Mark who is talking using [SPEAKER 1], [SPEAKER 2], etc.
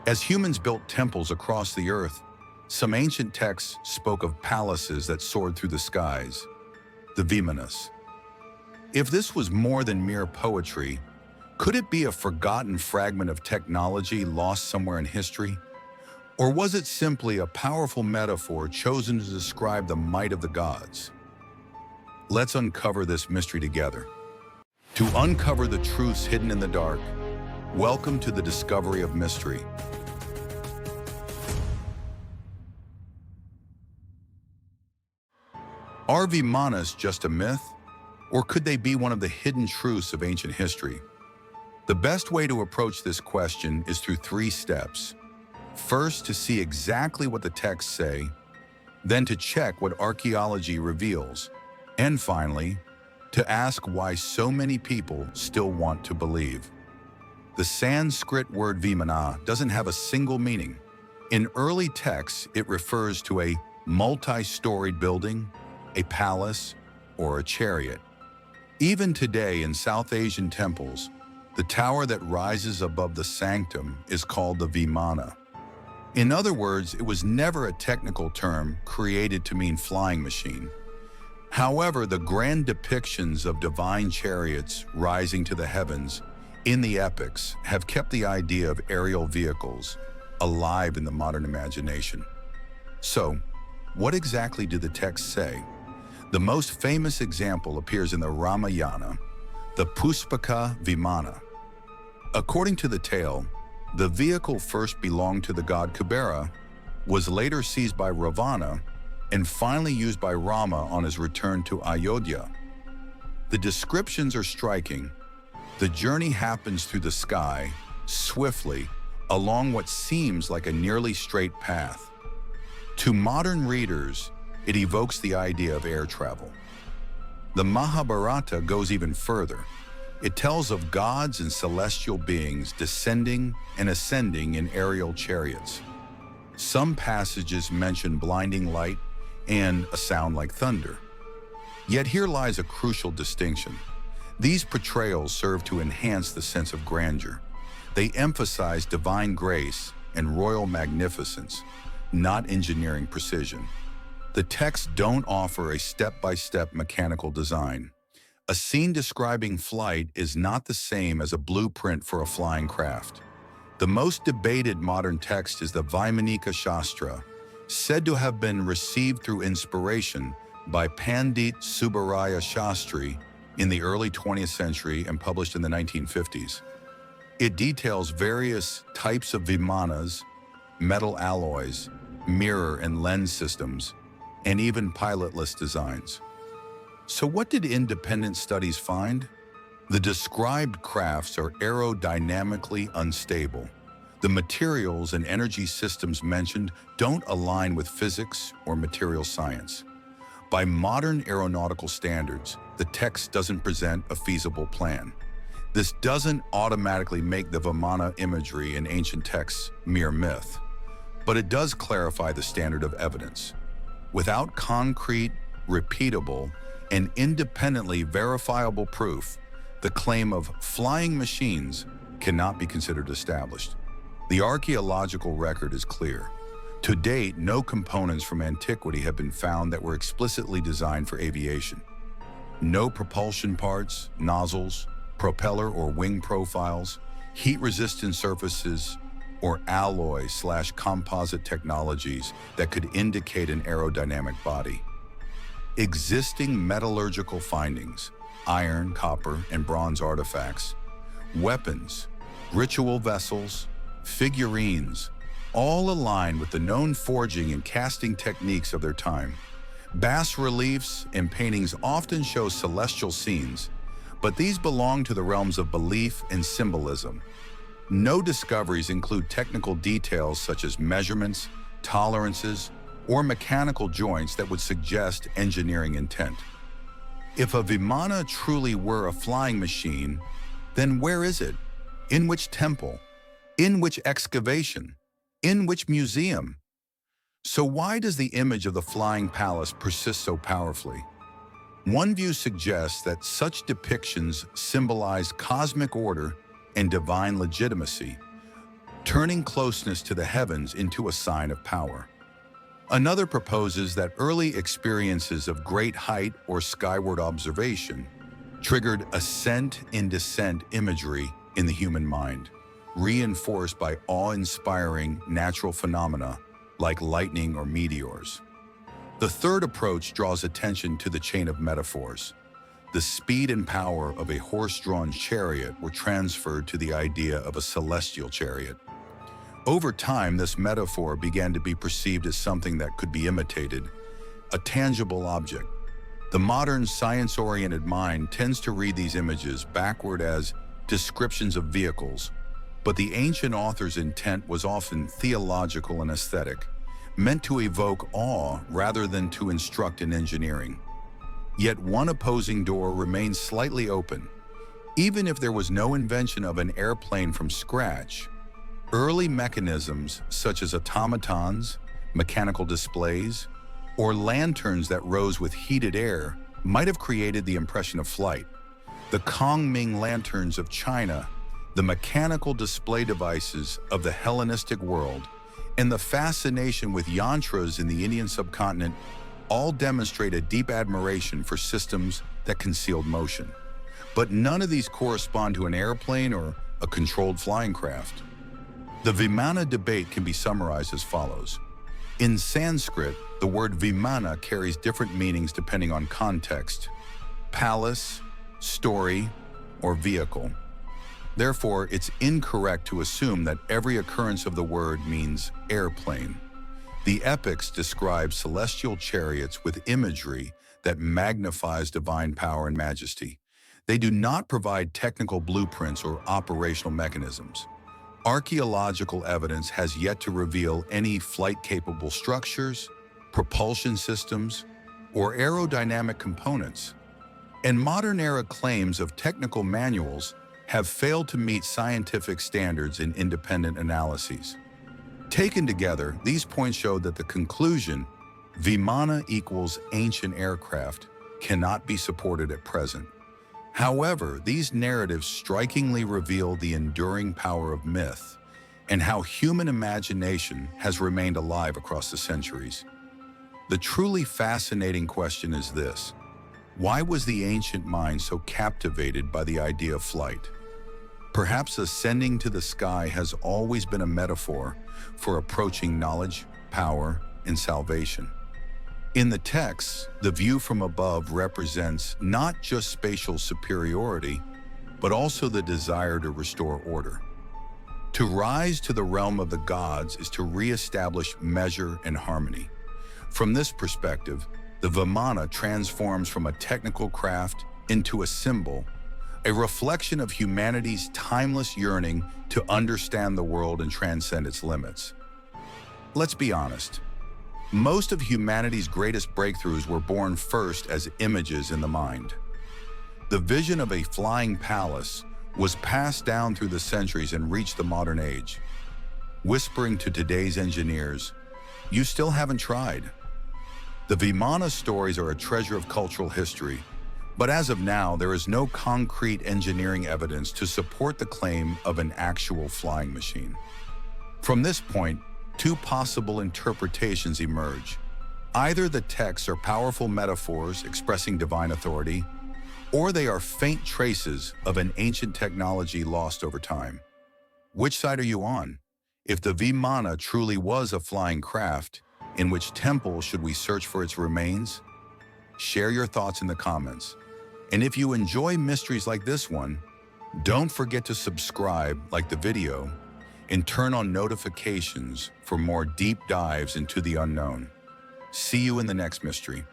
[SPEAKER 1] As humans built temples across the earth, some ancient texts spoke of palaces that soared through the skies, the Vimanas. If this was more than mere poetry, could it be a forgotten fragment of technology lost somewhere in history? Or was it simply a powerful metaphor chosen to describe the might of the gods? Let's uncover this mystery together. To uncover the truths hidden in the dark, welcome to the discovery of mystery. Are Vimanas just a myth, or could they be one of the hidden truths of ancient history? The best way to approach this question is through three steps. First, to see exactly what the texts say, then to check what archaeology reveals, and finally, to ask why so many people still want to believe. The Sanskrit word Vimana doesn't have a single meaning. In early texts, it refers to a multi-storied building, a palace, or a chariot. Even today in South Asian temples, the tower that rises above the sanctum is called the Vimana. In other words, it was never a technical term created to mean flying machine. However, the grand depictions of divine chariots rising to the heavens in the epics have kept the idea of aerial vehicles alive in the modern imagination. So, what exactly do the texts say? The most famous example appears in the Ramayana, the Pushpaka Vimana. According to the tale, the vehicle first belonged to the god Kubera, was later seized by Ravana, and finally used by Rama on his return to Ayodhya. The descriptions are striking. The journey happens through the sky, swiftly, along what seems like a nearly straight path. To modern readers, it evokes the idea of air travel. The Mahabharata goes even further. It tells of gods and celestial beings descending and ascending in aerial chariots. Some passages mention blinding light and a sound like thunder. Yet here lies a crucial distinction. These portrayals serve to enhance the sense of grandeur. They emphasize divine grace and royal magnificence, not engineering precision. The texts don't offer a step-by-step mechanical design. A scene describing flight is not the same as a blueprint for a flying craft. The most debated modern text is the Vaimanika Shastra, said to have been received through inspiration by Pandit Subbaraya Shastri in the early 20th century and published in the 1950s. It details various types of vimanas, metal alloys, mirror and lens systems, and even pilotless designs. So what did independent studies find? The described crafts are aerodynamically unstable. The materials and energy systems mentioned don't align with physics or material science. By modern aeronautical standards, the text doesn't present a feasible plan. This doesn't automatically make the Vimana imagery in ancient texts mere myth, but it does clarify the standard of evidence. Without concrete, repeatable, and independently verifiable proof, the claim of flying machines cannot be considered established. The archaeological record is clear. To date, no components from antiquity have been found that were explicitly designed for aviation. No propulsion parts, nozzles, propeller or wing profiles, heat-resistant surfaces, or alloy/composite technologies that could indicate an aerodynamic body. Existing metallurgical findings, iron, copper, and bronze artifacts, weapons, ritual vessels, figurines, all align with the known forging and casting techniques of their time. Bas-reliefs and paintings often show celestial scenes, but these belong to the realms of belief and symbolism. No discoveries include technical details such as measurements, tolerances, or mechanical joints that would suggest engineering intent. If a Vimana truly were a flying machine, then where is it? In which temple? In which excavation? In which museum? So why does the image of the flying palace persist so powerfully? One view suggests that such depictions symbolize cosmic order and divine legitimacy, turning closeness to the heavens into a sign of power. Another proposes that early experiences of great height or skyward observation triggered ascent and descent imagery in the human mind, reinforced by awe-inspiring natural phenomena like lightning or meteors. The third approach draws attention to the chain of metaphors. The speed and power of a horse-drawn chariot were transferred to the idea of a celestial chariot. Over time, this metaphor began to be perceived as something that could be imitated, a tangible object. The modern science-oriented mind tends to read these images backward as descriptions of vehicles, but the ancient author's intent was often theological and aesthetic, meant to evoke awe rather than to instruct in engineering. Yet one opposing door remains slightly open. Even if there was no invention of an airplane from scratch, early mechanisms such as automatons, mechanical displays, or lanterns that rose with heated air might have created the impression of flight. The Kongming lanterns of China, the mechanical display devices of the Hellenistic world, and the fascination with yantras in the Indian subcontinent all demonstrate a deep admiration for systems that concealed motion. But none of these correspond to an airplane or a controlled flying craft. The Vimana debate can be summarized as follows. In Sanskrit, the word Vimana carries different meanings depending on context: palace, story, or vehicle. Therefore, it's incorrect to assume that every occurrence of the word means airplane. The epics describe celestial chariots with imagery that magnifies divine power and majesty. They do not provide technical blueprints or operational mechanisms. Archaeological evidence has yet to reveal any flight-capable structures, propulsion systems, or aerodynamic components. And modern-era claims of technical manuals have failed to meet scientific standards in independent analyses. Taken together, these points show that the conclusion, Vimana equals ancient aircraft, cannot be supported at present. However, these narratives strikingly reveal the enduring power of myth and how human imagination has remained alive across the centuries. The truly fascinating question is this: why was the ancient mind so captivated by the idea of flight? Perhaps ascending to the sky has always been a metaphor for approaching knowledge, power, and salvation. In the texts, the view from above represents not just spatial superiority, but also the desire to restore order. To rise to the realm of the gods is to re-establish measure and harmony. From this perspective, the Vimana transforms from a technical craft into a symbol, a reflection of humanity's timeless yearning to understand the world and transcend its limits. Let's be honest. Most of humanity's greatest breakthroughs were born first as images in the mind. The vision of a flying palace was passed down through the centuries and reached the modern age, whispering to today's engineers, "You still haven't tried." The Vimana stories are a treasure of cultural history, but as of now, there is no concrete engineering evidence to support the claim of an actual flying machine. From this point, two possible interpretations emerge. Either the texts are powerful metaphors expressing divine authority, or they are faint traces of an ancient technology lost over time. Which side are you on? If the Vimana truly was a flying craft, in which temple should we search for its remains? Share your thoughts in the comments. And if you enjoy mysteries like this one, don't forget to subscribe, like the video, and turn on notifications for more deep dives into the unknown. See you in the next mystery.